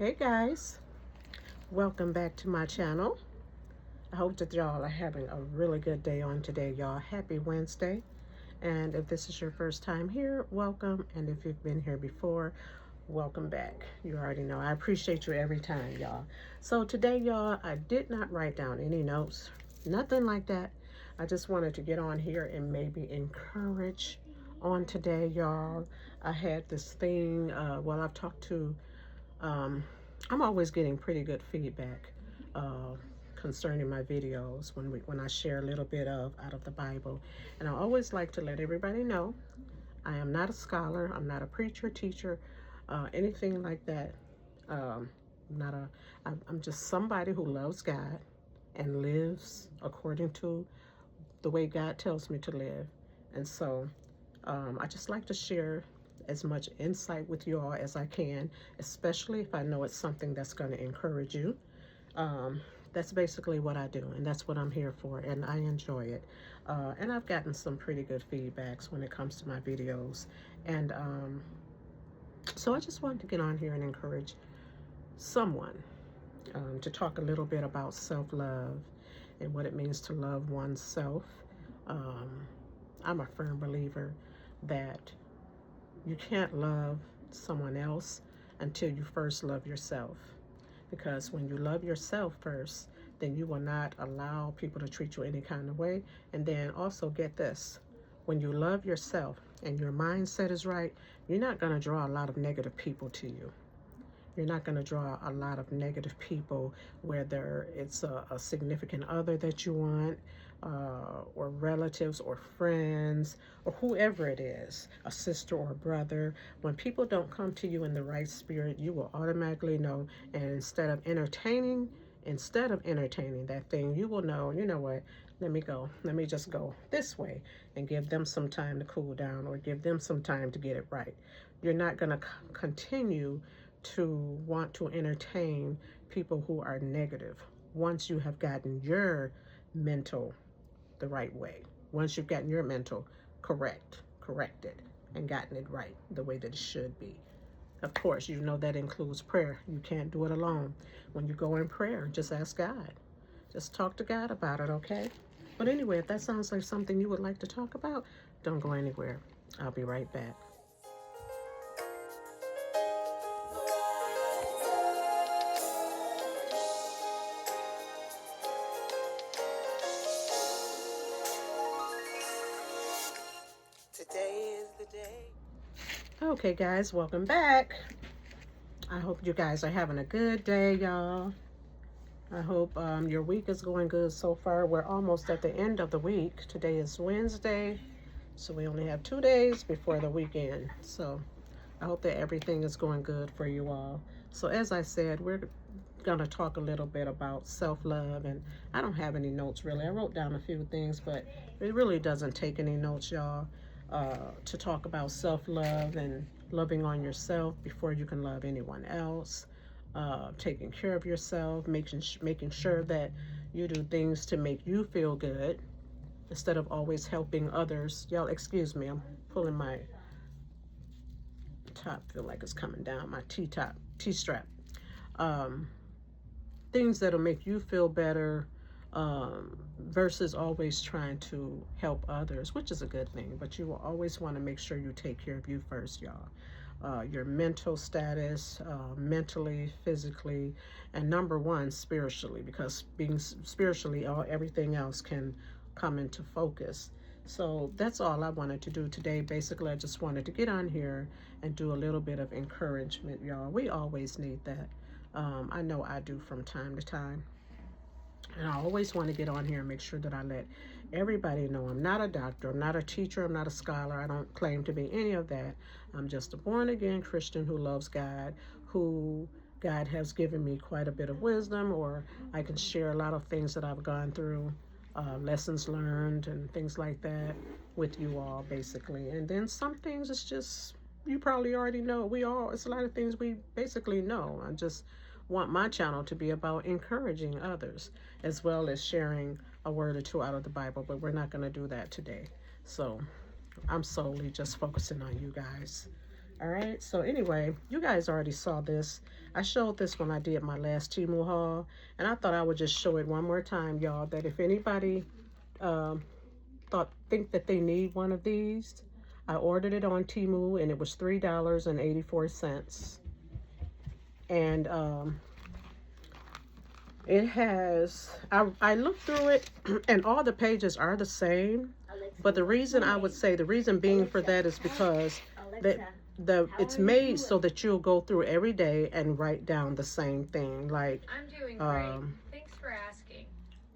Hey guys, welcome back to my channel. I hope that y'all are having a really good day on today, y'all. Happy Wednesday. And if this is your first time here, welcome. And if you've been here before, welcome back. You already know I appreciate you every time, y'all. So today, y'all, I did not write down any notes, nothing like that. I just wanted to get on here and maybe encourage on today, y'all. I had this thing, I've talked to I'm always getting pretty good feedback uh, concerning my videos when I share a little bit of out of the Bible, and I always like to let everybody know I am not a scholar, I'm not a preacher, teacher, anything like that. Um, not a. I'm just somebody who loves God and lives according to the way God tells me to live, and so I just like to share as much insight with you all as I can, especially if I know it's something that's going to encourage you. Um, that's basically what I do, and that's what I'm here for, and I enjoy it. And I've gotten some pretty good feedbacks when it comes to my videos. And so I just wanted to get on here and encourage someone to talk a little bit about self-love and what it means to love oneself. Um, I'm a firm believer that you can't love someone else until you first love yourself. Because when you love yourself first, then you will not allow people to treat you any kind of way. And then also get this, when you love yourself and your mindset is right, you're not going to draw a lot of negative people to you. You're not going to draw a lot of negative people, whether it's a significant other that you want, or relatives or friends, or whoever it is, a sister or a brother. When people don't come to you in the right spirit, you will automatically know. And instead of entertaining that thing, you will know, you know what, let me just go this way and give them some time to cool down, or give them some time to get it right. You're not going to continue to want to entertain people who are negative once you have gotten your mental the right way. Once you've gotten your mental corrected, and gotten it right the way that it should be. Of course, you know that includes prayer. You can't do it alone. When you go in prayer, just ask God. Just talk to God about it, okay? But anyway, if that sounds like something you would like to talk about, don't go anywhere. I'll be right back. Today is the day. Okay, guys, welcome back. I hope you guys are having a good day, y'all. I hope your week is going good so far. We're almost at the end of the week. Today is Wednesday, so we only have 2 days before the weekend. So I hope that everything is going good for you all. So as I said, we're going to talk a little bit about self-love, and I don't have any notes really. I wrote down a few things, but it really doesn't take any notes, y'all, to talk about self-love and loving on yourself before you can love anyone else. Taking care of yourself, making sure that you do things to make you feel good instead of always helping others. Y'all, excuse me, I'm pulling my top, feel like it's coming down, my T-strap. Um, Things that'll make you feel better, versus always trying to help others, which is a good thing, but you will always want to make sure you take care of you first, y'all. Your mental status, mentally, physically, and number one, spiritually, because being spiritually, everything else can come into focus. So that's all I wanted to do today. Basically, I just wanted to get on here and do a little bit of encouragement, y'all. We always need that. I know I do from time to time. And I always want to get on here and make sure that I let everybody know I'm not a doctor, I'm not a teacher, I'm not a scholar, I don't claim to be any of that. I'm just a born-again Christian who loves God, who God has given me quite a bit of wisdom, or I can share a lot of things that I've gone through, lessons learned and things like that with you all, basically. And then some things it's just, you probably already know. It's a lot of things we basically know. I just want my channel to be about encouraging others, as well as sharing a word or two out of the Bible, but we're not going to do that today. So I'm solely just focusing on you guys. All right. So anyway, you guys already saw this. I showed this when I did my last Temu haul, and I thought I would just show it one more time, y'all. That if anybody um, think that they need one of these, I ordered it on Temu, and it was $3.84. And it has, I looked through it, and all the pages are the same. But the reason I would say, the reason being for that is because it's made so that you'll go through every day and write down the same thing. Like, I'm doing great. Thanks for asking.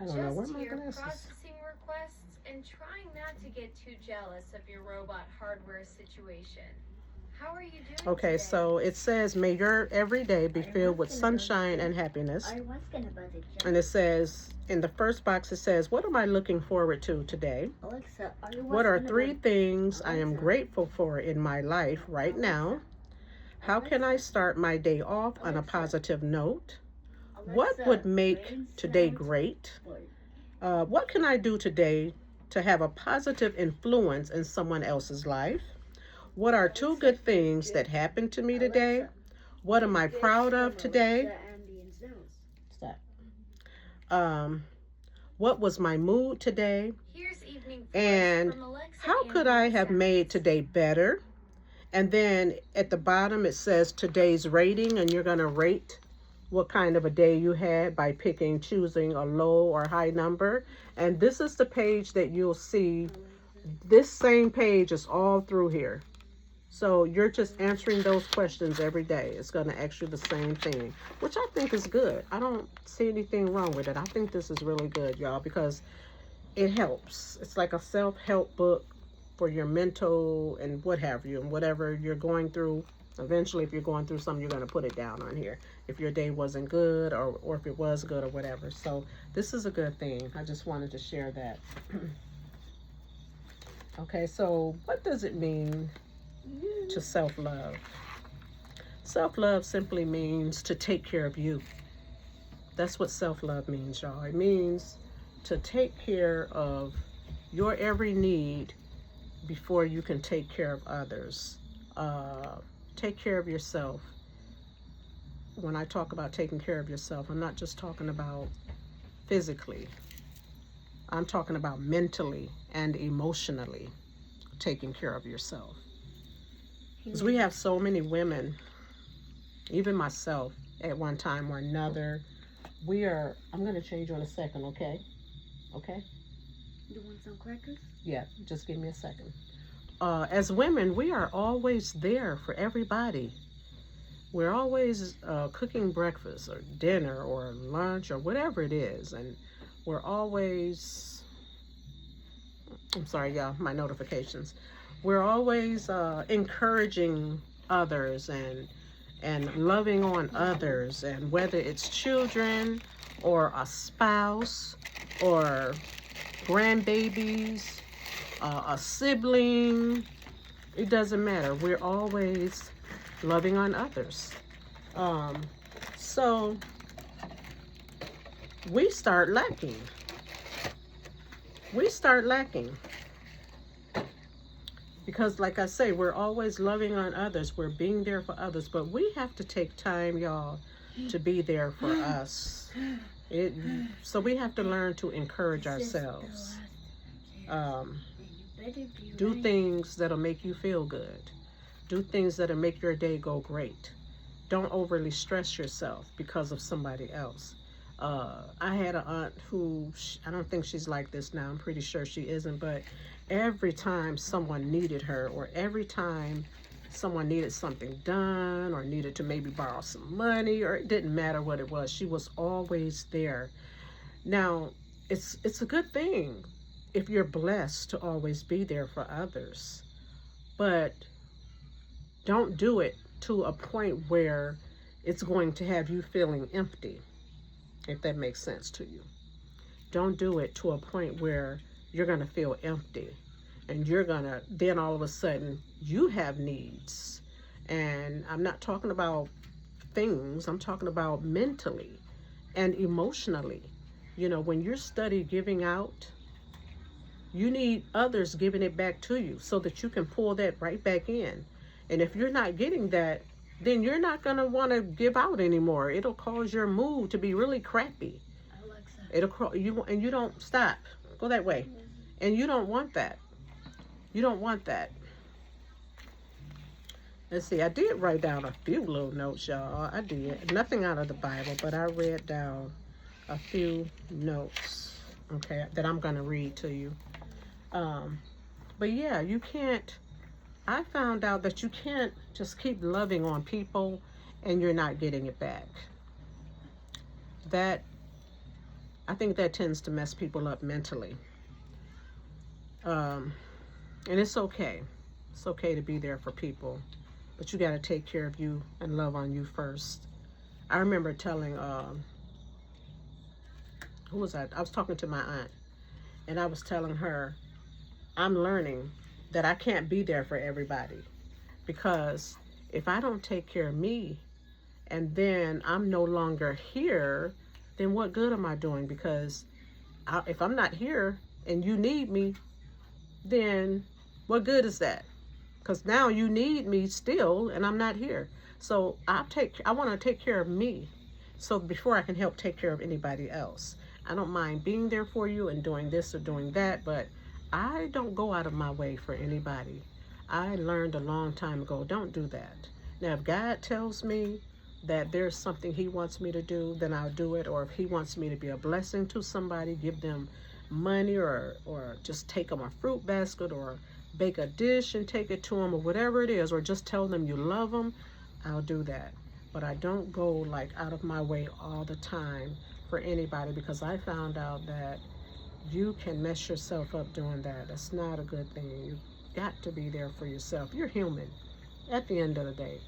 I don't know where my Just here glasses. processing requests and trying not to get too jealous of your robot hardware situation. How are you doing Okay, today? so it says, may your every day be filled with sunshine and happiness. And it says, in the first box, it says, what am I looking forward to today? Alexa, What are 3 things I am grateful for in my life right now? How can I start my day off on a positive note? What would make today great? What can I do today to have a positive influence in someone else's life? What are 2 good things that happened to me today? What am I proud of today? Stop. What was my mood today? Here's evening voice And from Alexa how could I have made today better? And then at the bottom it says today's rating, and you're going to rate what kind of a day you had by choosing a low or high number. And this is the page that you'll see. This same page is all through here. So you're just answering those questions every day. It's going to ask you the same thing, which I think is good. I don't see anything wrong with it. I think this is really good, y'all, because it helps. It's like a self-help book for your mental and what have you, and whatever you're going through. Eventually, if you're going through something, you're going to put it down on here. If your day wasn't good, or if it was good, or whatever. So this is a good thing. I just wanted to share that. Okay, so what does it mean to self-love? Self-love simply means to take care of you. That's what self-love means, y'all. It means to take care of your every need before you can take care of others. Take care of yourself. When I talk about taking care of yourself, I'm not just talking about physically. I'm talking about mentally and emotionally taking care of yourself. Because we have so many women, even myself, at one time or another, I'm going to change you in a second, okay? Okay? You want some crackers? Yeah, just give me a second. As women, we are always there for everybody. We're always cooking breakfast or dinner or lunch or whatever it is. And we're always, I'm sorry, y'all, my notifications. We're always encouraging others and loving on others, and whether it's children or a spouse or grandbabies, a sibling, it doesn't matter. We're always loving on others. So we start lacking. Because like I say, we're always loving on others. We're being there for others. But we have to take time, y'all, to be there for us. So we have to learn to encourage ourselves. Do things that'll make you feel good. Do things that'll make your day go great. Don't overly stress yourself because of somebody else. I had an aunt who, I don't think she's like this now. I'm pretty sure she isn't, but every time someone needed her, or every time someone needed something done, or needed to maybe borrow some money, or it didn't matter what it was, she was always there. Now, it's a good thing if you're blessed to always be there for others, but don't do it to a point where it's going to have you feeling empty, if that makes sense to you. Don't do it to a point where you're going to feel empty, and you're going to, then all of a sudden, you have needs. And I'm not talking about things, I'm talking about mentally and emotionally. You know, when you're study giving out, you need others giving it back to you so that you can pull that right back in. And if you're not getting that, then you're not going to want to give out anymore. It'll cause your mood to be really crappy. And you don't stop. Go that way. And you don't want that. You don't want that. Let's see, I did write down a few little notes, y'all. I did. Nothing out of the Bible, but I read down a few notes, okay, that I'm going to read to you. But yeah, you can't, I found out that you can't just keep loving on people and you're not getting it back. I think that tends to mess people up mentally. And it's okay. It's okay to be there for people, but you got to take care of you and love on you first. I remember telling, who was I? I was talking to my aunt, and I was telling her, I'm learning that I can't be there for everybody, because if I don't take care of me and then I'm no longer here, then what good am I doing? Because if I'm not here and you need me, then what good is that? Because now you need me still and I'm not here. So I want to take care of me, so before I can help take care of anybody else. I don't mind being there for you and doing this or doing that, but I don't go out of my way for anybody. I learned a long time ago, don't do that. Now, if God tells me that there's something he wants me to do, then I'll do it. Or if he wants me to be a blessing to somebody, give them money, or just take them a fruit basket, or bake a dish and take it to them, or whatever it is, or just tell them you love them, I'll do that. But I don't go like out of my way all the time for anybody, because I found out that you can mess yourself up doing that. That's not a good thing. You got to be there for yourself. You're human at the end of the day.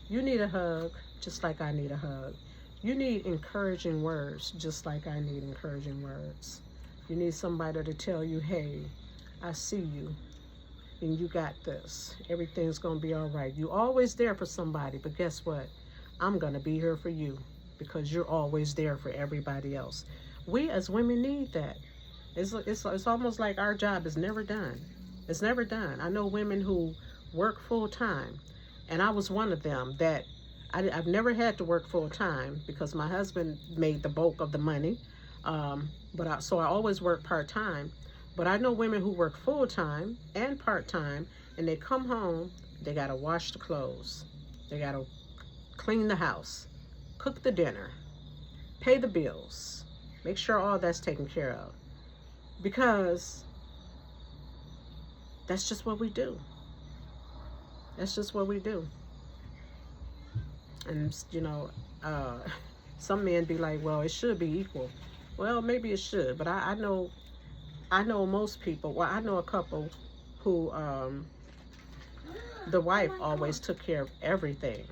You need a hug just like I need a hug. You need encouraging words just like I need encouraging words. You need somebody to tell you, hey, I see you and you got this. Everything's going to be all right. You're always there for somebody, but guess what? I'm going to be here for you, because you're always there for everybody else. We as women need that. It's almost like our job is never done. It's never done. I know women who work full time, and I was one of them that I've never had to work full time because my husband made the bulk of the money. So I always work part time. But I know women who work full time and part time, and they come home, they gotta wash the clothes, they gotta clean the house, cook the dinner, pay the bills, make sure all that's taken care of. Because that's just what we do. That's just what we do. And, some men be like, well, it should be equal. Well, maybe it should, but I know most people, well, I know a couple who, the wife always took care of everything.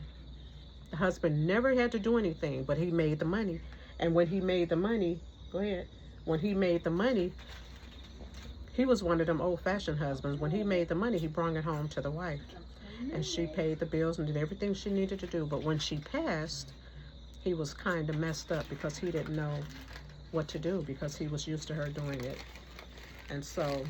The husband never had to do anything, but he made the money. And when he made the money, when he made the money, he was one of them old-fashioned husbands. When he made the money, he brought it home to the wife. And she paid the bills and did everything she needed to do. But when she passed, he was kind of messed up because he didn't know what to do, because he was used to her doing it. And so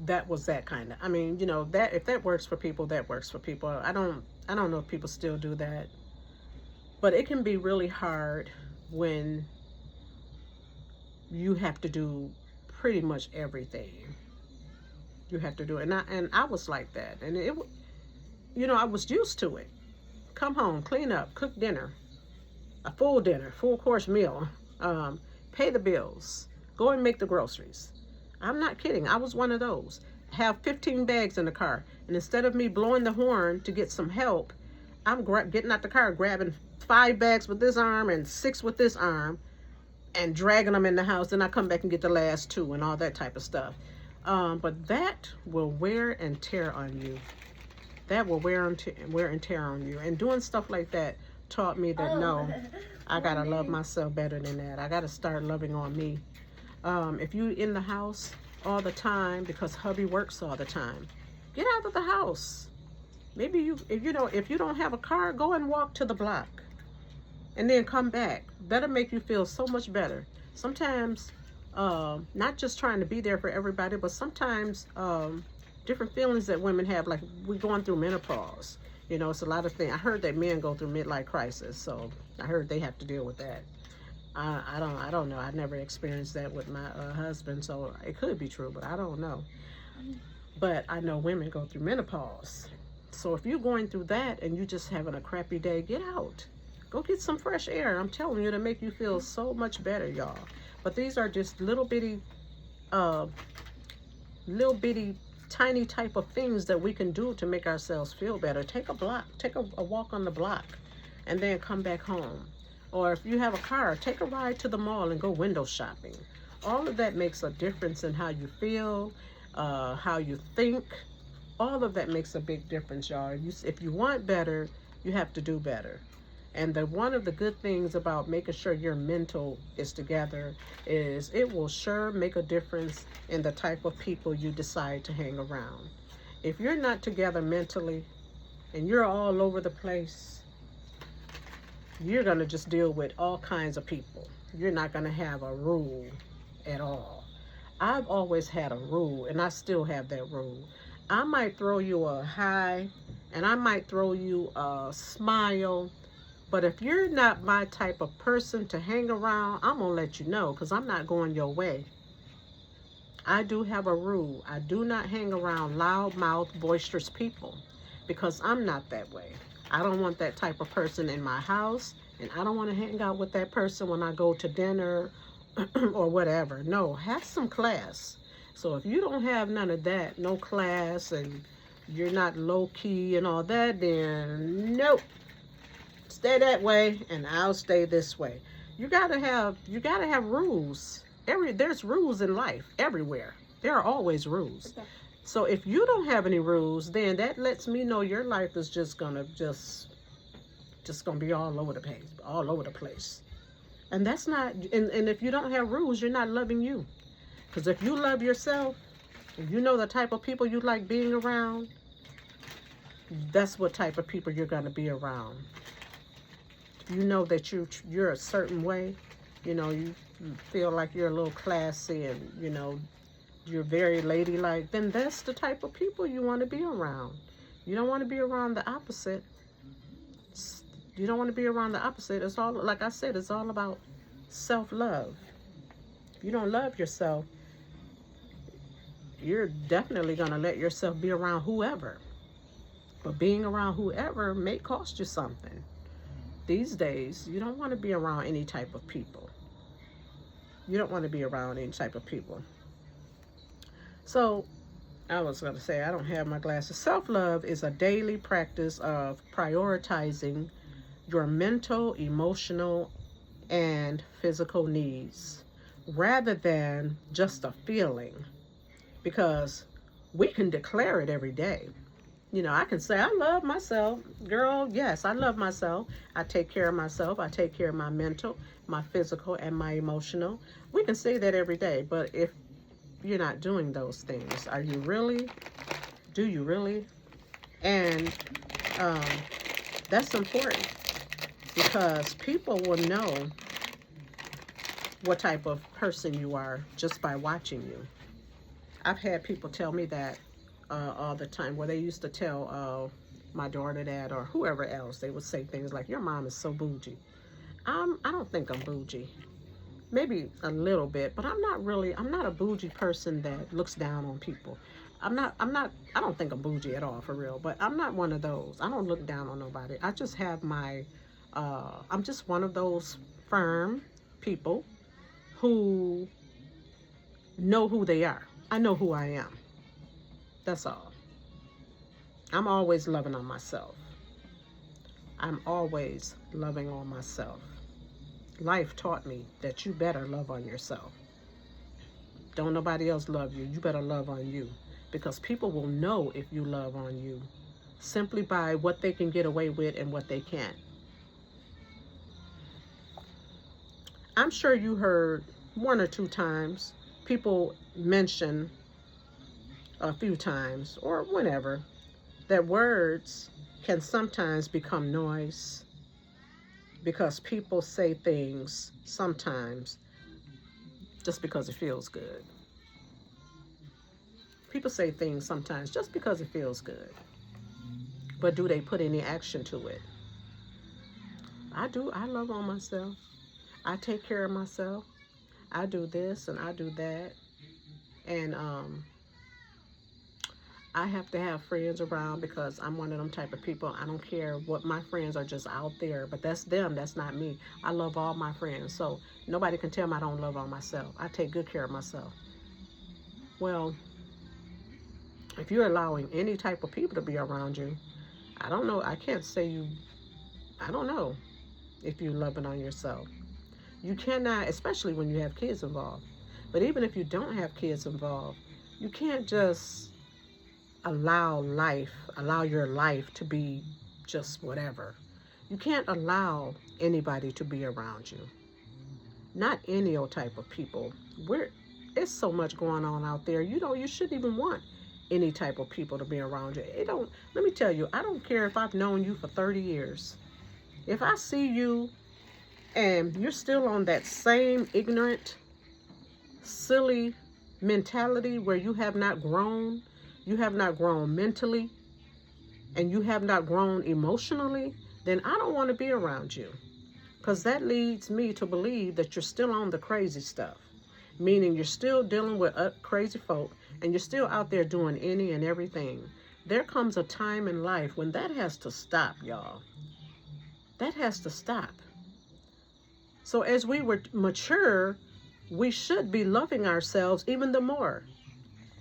that was that kind of, that if that works for people, that works for people. I don't know if people still do that. But it can be really hard when you have to do pretty much everything. You have to do it. And I was like that. And I was used to it. Come home, clean up, cook dinner, a full dinner, full course meal, pay the bills, go and make the groceries. I'm not kidding. I was one of those. Have 15 bags in the car. And instead of me blowing the horn to get some help, I'm getting out the car, grabbing 5 bags with this arm and 6 with this arm, and dragging them in the house. Then I come back and get the last 2 and all that type of stuff. But that will wear and tear on you. That will wear and tear on you. And doing stuff like that taught me that, no, I got to love myself better than that. I got to start loving on me. If you in the house all the time because hubby works all the time, get out of the house. Maybe if you don't have a car, go and walk to the block and then come back. That'll make you feel so much better. Sometimes, not just trying to be there for everybody, but sometimes different feelings that women have. Like we're going through menopause. You know, it's a lot of things. I heard that men go through midlife crisis, so I heard they have to deal with that. I don't know. I never experienced that with my husband, so it could be true, but I don't know. But I know women go through menopause. So if you're going through that and you're just having a crappy day, get out. Go get some fresh air. I'm telling you, to make you feel so much better, y'all. But these are just little bitty, tiny type of things that we can do to make ourselves feel better. Take a walk on the block, and then come back home. Or if you have a car, take a ride to the mall and go window shopping. All of that makes a difference in how you feel, how you think. All of that makes a big difference, y'all. If you want better, you have to do better. And one of the good things about making sure your mental is together is it will sure make a difference in the type of people you decide to hang around. If you're not together mentally and you're all over the place, you're going to just deal with all kinds of people. You're not going to have a rule at all. I've always had a rule, and I still have that rule. I might throw you a hi, and I might throw you a smile, but if you're not my type of person to hang around, I'm going to let you know, because I'm not going your way. I do have a rule. I do not hang around loudmouth, boisterous people, because I'm not that way. I don't want that type of person in my house, and I don't want to hang out with that person when I go to dinner or whatever. No, have some class. So if you don't have none of that, no class, and you're not low-key and all that, then nope. Stay that way, and I'll stay this way. You gotta have rules. There's rules in life everywhere. There are always rules. So if you don't have any rules, then that lets me know your life is just gonna be all over the place. And that's not. And if you don't have rules, you're not loving you. Because if you love yourself, and you know the type of people you like being around, that's what type of people you're gonna be around. You know that you're a certain way. You know, you feel like you're a little classy, and you know you're very ladylike, then that's the type of people you want to be around. You don't want to be around the opposite. You don't want to be around the opposite. It's all, like I said, it's all about self-love. If you don't love yourself, you're definitely going to let yourself be around whoever. But being around whoever may cost you something. These days, you don't want to be around any type of people. You don't want to be around any type of people. So, I was going to say, I don't have my glasses. Self-love is a daily practice of prioritizing your mental, emotional, and physical needs rather than just a feeling. Because we can declare it every day. You know, I can say, I love myself. Girl, yes, I love myself. I take care of myself. I take care of my mental, my physical, and my emotional. We can say that every day. But if you're not doing those things, are you really? Do you really? And that's important, because people will know what type of person you are just by watching you. I've had people tell me that all the time, where they used to tell my daughter that, or whoever else. They would say things like, your mom is so bougie. I don't think I'm bougie. Maybe a little bit, but I'm not a bougie person that looks down on people. I don't think I'm bougie at all, for real, but I'm not one of those. I don't look down on nobody. I just have I'm just one of those firm people who know who they are. I know who I am. That's all. I'm always loving on myself. I'm always loving on myself. Life taught me that you better love on yourself. Don't nobody else love you. You better love on you. Because people will know if you love on you simply by what they can get away with and what they can't. I'm sure you heard 1 or 2 times people mention a few times, or whenever, that words can sometimes become noise, because people say things sometimes just because it feels good. People say things sometimes just because it feels good. But do they put any action to it? I do. I love on myself. I take care of myself. I do this and I do that. And I have to have friends around because I'm one of them type of people. I don't care what my friends are just out there, but that's them. That's not me. I love all my friends. So nobody can tell me I don't love on myself. I take good care of myself. Well, if you're allowing any type of people to be around you, I don't know. I can't say you, I don't know if you're loving on yourself. You cannot, especially when you have kids involved. But even if you don't have kids involved, you can't just allow your life to be just whatever. You can't allow anybody to be around you. Not any old type of people. It's so much going on out there. You shouldn't even want any type of people to be around you. Let me tell you, I don't care if I've known you for 30 years. If I see you and you're still on that same ignorant, silly mentality where you have not grown mentally, and you have not grown emotionally, then I don't want to be around you. Because that leads me to believe that you're still on the crazy stuff. Meaning you're still dealing with crazy folk, and you're still out there doing any and everything. There comes a time in life when that has to stop, y'all. That has to stop. So as we mature, we should be loving ourselves even the more.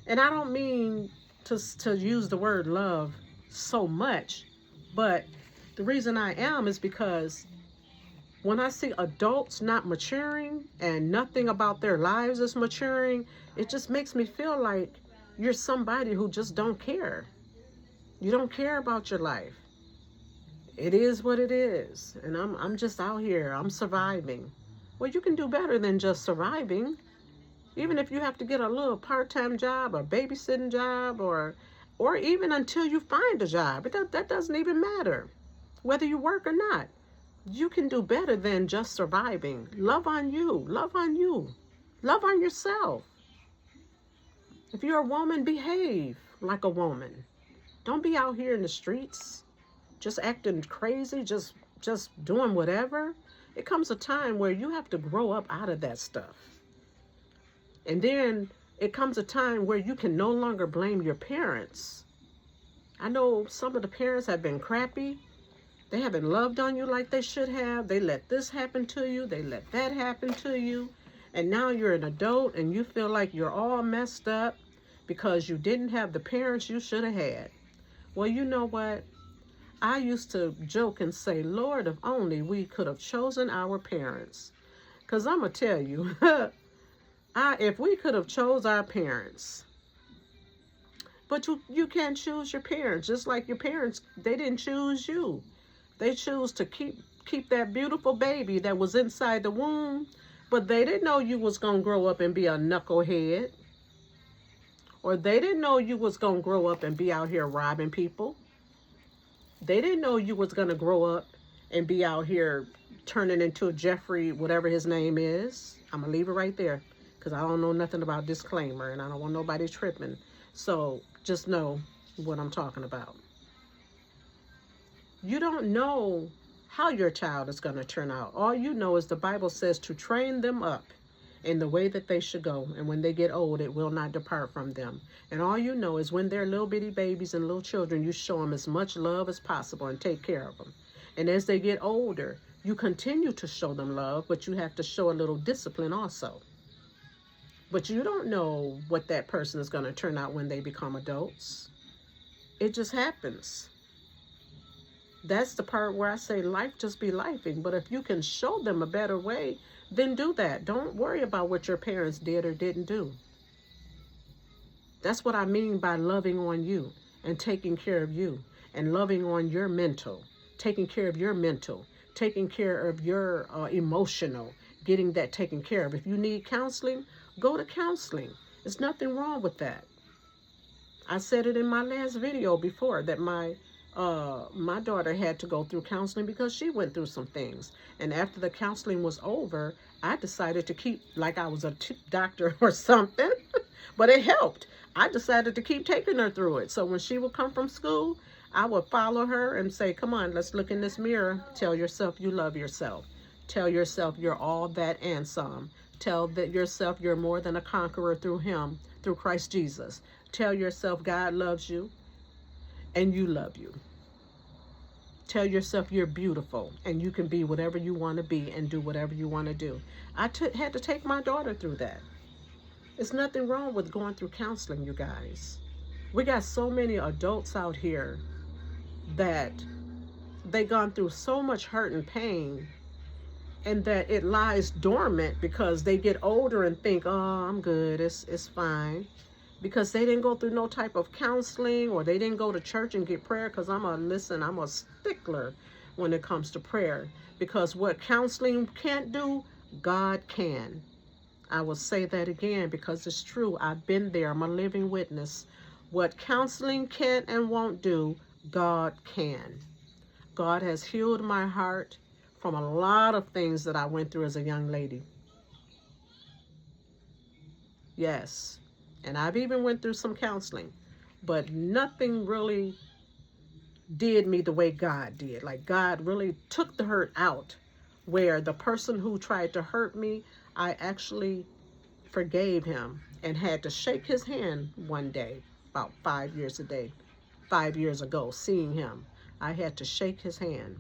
And I don't mean to use the word love so much, but the reason I am is because when I see adults not maturing and nothing about their lives is maturing, it just makes me feel like you're somebody who just don't care. You don't care about your life. It is what it is. And I'm just out here. I'm surviving. Well, you can do better than just surviving. Even if you have to get a little part-time job or babysitting job or even until you find a job. That doesn't even matter. Whether you work or not. You can do better than just surviving. Love on you. Love on you. Love on yourself. If you're a woman, behave like a woman. Don't be out here in the streets just acting crazy, just doing whatever. It comes a time where you have to grow up out of that stuff. And then it comes a time where you can no longer blame your parents. I know some of the parents have been crappy. They haven't loved on you like they should have. They let this happen to you. They let that happen to you. And now you're an adult and you feel like you're all messed up because you didn't have the parents you should have had. Well, you know what? I used to joke and say, Lord, if only we could have chosen our parents. Because I'm going to tell you, if we could have chose our parents. But you can't choose your parents. Just like your parents, they didn't choose you. They choose to keep that beautiful baby that was inside the womb. But they didn't know you was going to grow up and be a knucklehead. Or they didn't know you was going to grow up and be out here robbing people. They didn't know you was going to grow up and be out here turning into Jeffrey, whatever his name is. I'm going to leave it right there because I don't know nothing about disclaimer and I don't want nobody tripping. So just know what I'm talking about. You don't know how your child is going to turn out. All you know is the Bible says to train them up in the way that they should go. And when they get old, it will not depart from them. And all you know is when they're little bitty babies and little children, you show them as much love as possible and take care of them. And as they get older, you continue to show them love, but you have to show a little discipline also. But you don't know what that person is going to turn out when they become adults. It just happens. That's the part where I say life just be lifing. But if you can show them a better way, then do that. Don't worry about what your parents did or didn't do. That's what I mean by loving on you and taking care of you and loving on your mental, taking care of your mental, taking care of your emotional, getting that taken care of. If you need counseling, go to counseling. There's nothing wrong with that. I said it in my last video before that my daughter had to go through counseling because she went through some things. And after the counseling was over, I decided to keep, like I was a doctor or something. But it helped. I decided to keep taking her through it. So when she would come from school, I would follow her and say, come on, let's look in this mirror. Tell yourself you love yourself. Tell yourself you're all that and some. Tell that yourself you're more than a conqueror through him, through Christ Jesus. Tell yourself God loves you and you love you. Tell yourself you're beautiful and you can be whatever you want to be and do whatever you want to do. I had to take my daughter through that. There's nothing wrong with going through counseling, you guys. We got so many adults out here that they gone through so much hurt and pain, and that it lies dormant because they get older and think, oh, I'm good, it's fine. Because they didn't go through no type of counseling, or they didn't go to church and get prayer. Because I'm a stickler when it comes to prayer. Because what counseling can't do, God can. I will say that again because it's true. I've been there. I'm a living witness. What counseling can't and won't do, God can. God has healed my heart from a lot of things that I went through as a young lady. Yes. And I've even went through some counseling. But nothing really did me the way God did. Like God really took the hurt out. Where the person who tried to hurt me, I actually forgave him and had to shake his hand one day, about 5 years ago, seeing him. I had to shake his hand.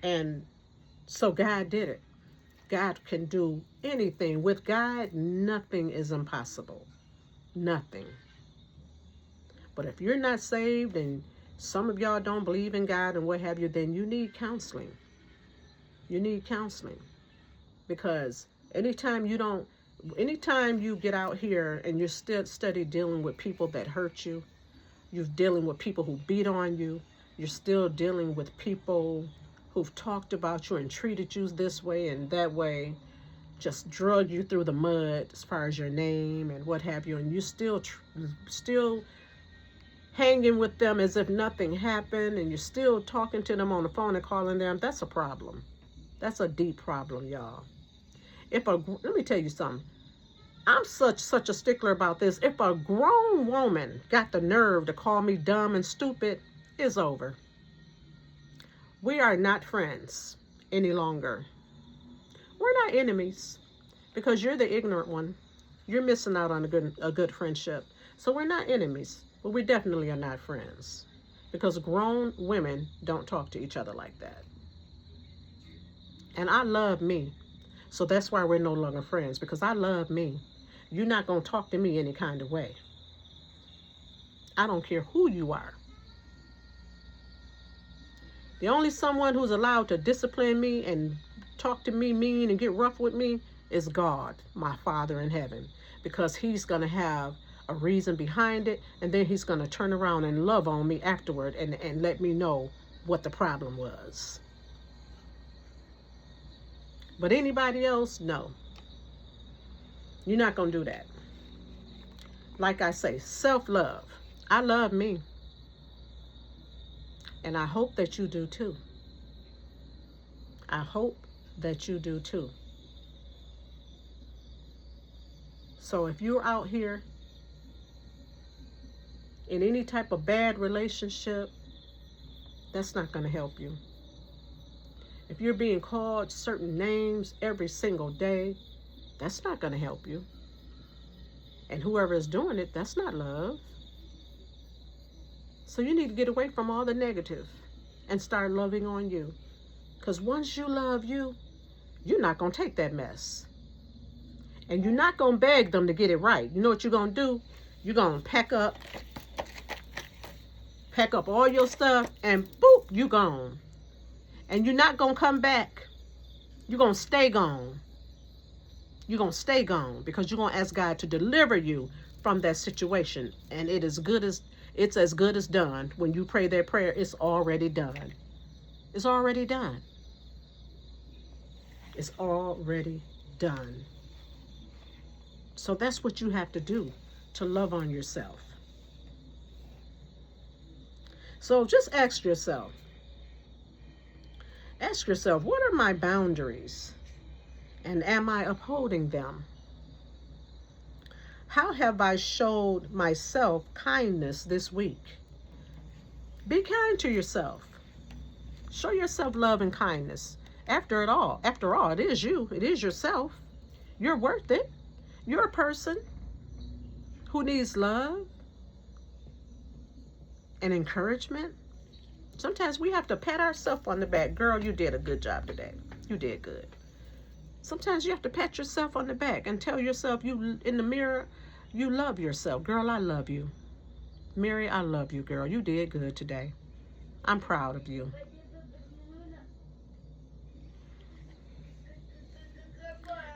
And so God did it. God can do anything. With God, nothing is impossible. Nothing. But if you're not saved and some of y'all don't believe in God and what have you, then you need counseling. You need counseling. Because anytime you get out here and you're still steady dealing with people that hurt you, you're dealing with people who beat on you, you're still dealing with people who've talked about you and treated you this way and that way, just drug you through the mud as far as your name and what have you, and you still hanging with them as if nothing happened, and you're still talking to them on the phone and calling them, that's a problem. That's a deep problem, y'all. Let me tell you something. I'm such a stickler about this. If a grown woman got the nerve to call me dumb and stupid, it's over. We are not friends any longer. We're not enemies because you're the ignorant one. You're missing out on a good friendship. So we're not enemies, but we definitely are not friends because grown women don't talk to each other like that. And I love me. So that's why we're no longer friends, because I love me. You're not going to talk to me any kind of way. I don't care who you are. The only someone who's allowed to discipline me and talk to me mean and get rough with me is God, my Father in heaven, because he's going to have a reason behind it, and then he's going to turn around and love on me afterward and let me know what the problem was. But anybody else, no. You're not going to do that. Like I say, self-love. I love me. And I hope that you do too. I hope that you do too. So if you're out here in any type of bad relationship, that's not going to help you. If you're being called certain names every single day, that's not going to help you. And whoever is doing it, that's not love. So you need to get away from all the negative and start loving on you. Because once you love you, you're not going to take that mess. And you're not going to beg them to get it right. You know what you're going to do? You're going to pack up all your stuff, and boop, you gone. And you're not going to come back. You're going to stay gone. You're going to stay gone because you're going to ask God to deliver you from that situation. And it's as good as done. When you pray that prayer, it's already done. It's already done. It's already done. So that's what you have to do to love on yourself. So just ask yourself, what are my boundaries? And am I upholding them? How have I showed myself kindness this week? Be kind to yourself. Show yourself love and kindness. After all, it is you. It is yourself. You're worth it. You're a person who needs love and encouragement. Sometimes we have to pat ourselves on the back. Girl, you did a good job today. You did good. Sometimes you have to pat yourself on the back and tell yourself you in the mirror, you love yourself. Girl, I love you. Mary, I love you, girl. You did good today. I'm proud of you.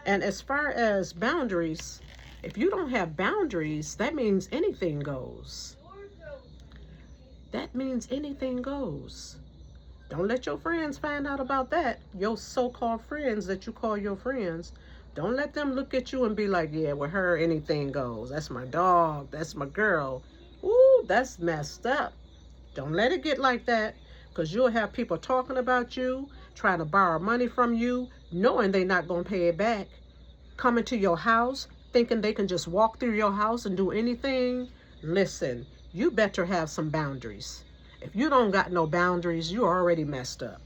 And as far as boundaries, if you don't have boundaries, that means anything goes. That means anything goes. Don't let your friends find out about that. Your so-called friends that you call your friends. Don't let them look at you and be like, yeah, with her, anything goes. That's my dog. That's my girl. Ooh, that's messed up. Don't let it get like that, because you'll have people talking about you, trying to borrow money from you, knowing they're not going to pay it back. Coming to your house, thinking they can just walk through your house and do anything. Listen, you better have some boundaries. If you don't got no boundaries, you already messed up.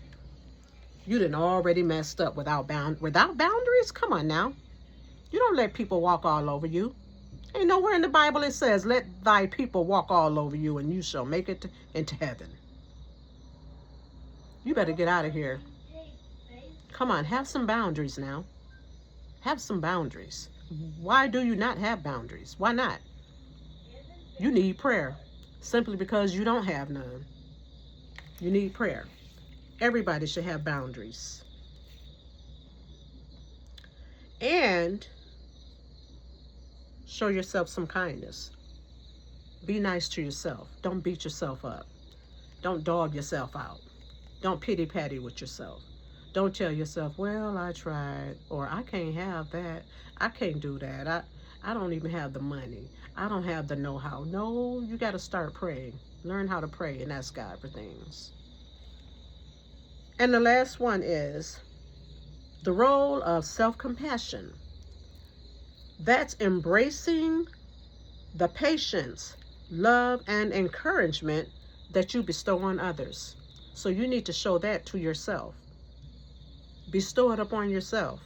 You done already messed up without boundaries? Come on now. You don't let people walk all over you. Ain't nowhere in the Bible it says, let thy people walk all over you and you shall make it into heaven. You better get out of here. Come on, have some boundaries now. Have some boundaries. Why do you not have boundaries? Why not? You need prayer. Simply because you don't have none. You need prayer. Everybody should have boundaries. And show yourself some kindness. Be nice to yourself. Don't beat yourself up. Don't dog yourself out. Don't pity-patty with yourself. Don't tell yourself, well, I tried, or I can't have that. I can't do that. I don't even have the money. I don't have the know-how. No, you got to start praying. Learn how to pray and ask God for things. And the last one is the role of self-compassion. That's embracing the patience, love, and encouragement that you bestow on others. So you need to show that to yourself. Bestow it upon yourself.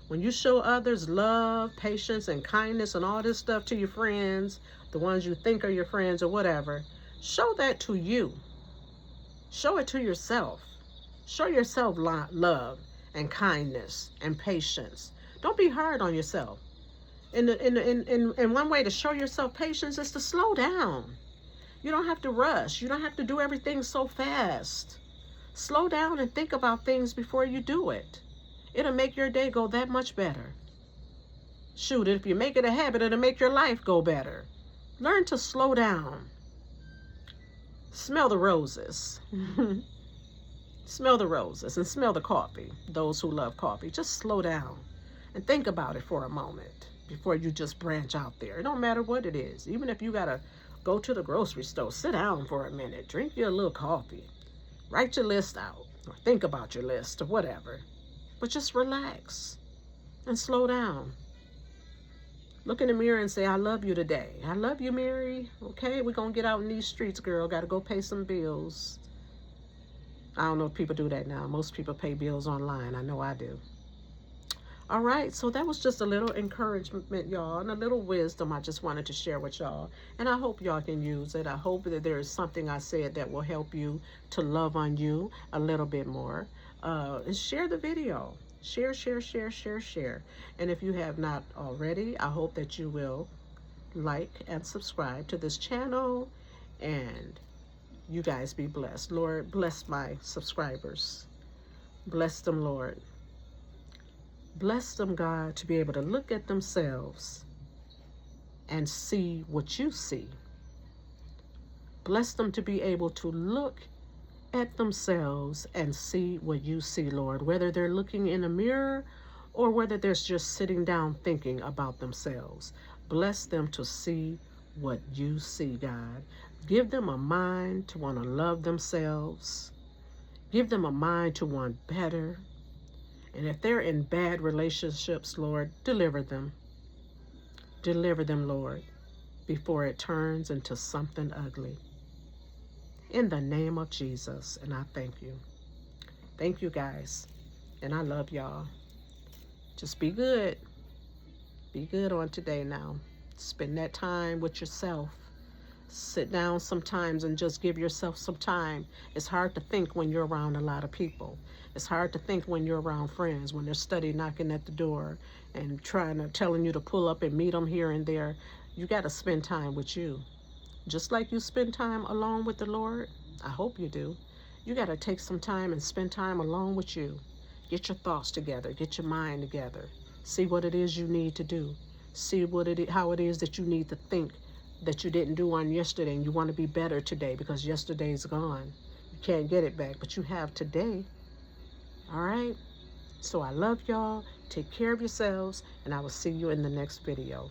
When you show others love, patience, and kindness and all this stuff to your friends, the ones you think are your friends or whatever, show that to you. Show it to yourself. Show yourself love and kindness and patience. Don't be hard on yourself. And one way to show yourself patience is to slow down. You don't have to rush. You don't have to do everything so fast. Slow down and think about things before you do it. It'll make your day go that much better. Shoot, if you make it a habit, it'll make your life go better. Learn to slow down. Smell the roses. Smell the roses and smell the coffee. Those who love coffee, just slow down and think about it for a moment before you just branch out there. It don't matter what it is. Even if you gotta go to the grocery store, sit down for a minute, drink your little coffee, write your list out, or think about your list or whatever. But just relax and slow down. Look in the mirror and say, I love you today. I love you, Mary. Okay, we're going to get out in these streets, girl. Got to go pay some bills. I don't know if people do that now. Most people pay bills online. I know I do. All right, so that was just a little encouragement, y'all, and a little wisdom I just wanted to share with y'all. And I hope y'all can use it. I hope that there is something I said that will help you to love on you a little bit more. And share the video. Share. And if you have not already, I hope that you will like and subscribe to this channel. And you guys be blessed. Lord, bless my subscribers. Bless them, Lord. Bless them, God, to be able to look at themselves and see what you see. Bless them to be able to look at themselves and see what you see, Lord, whether they're looking in a mirror or whether they're just sitting down thinking about themselves. Bless them to see what you see, God. Give them a mind to want to love themselves. Give them a mind to want better. And if they're in bad relationships, Lord, deliver them. Deliver them, Lord, before it turns into something ugly. In the name of Jesus, and I thank you. Thank you, guys. And I love y'all. Just be good. Be good on today now. Spend that time with yourself. Sit down sometimes and just give yourself some time. It's hard to think when you're around a lot of people. It's hard to think when you're around friends, when they're steady knocking at the door and telling you to pull up and meet them here and there. You got to spend time with you. Just like you spend time alone with the Lord. I hope you do. You got to take some time and spend time alone with you. Get your thoughts together. Get your mind together. See what it is you need to do. See how it is that you need to think that you didn't do on yesterday, and you want to be better today because yesterday's gone. You can't get it back, but you have today. All right? So I love y'all. Take care of yourselves, and I will see you in the next video.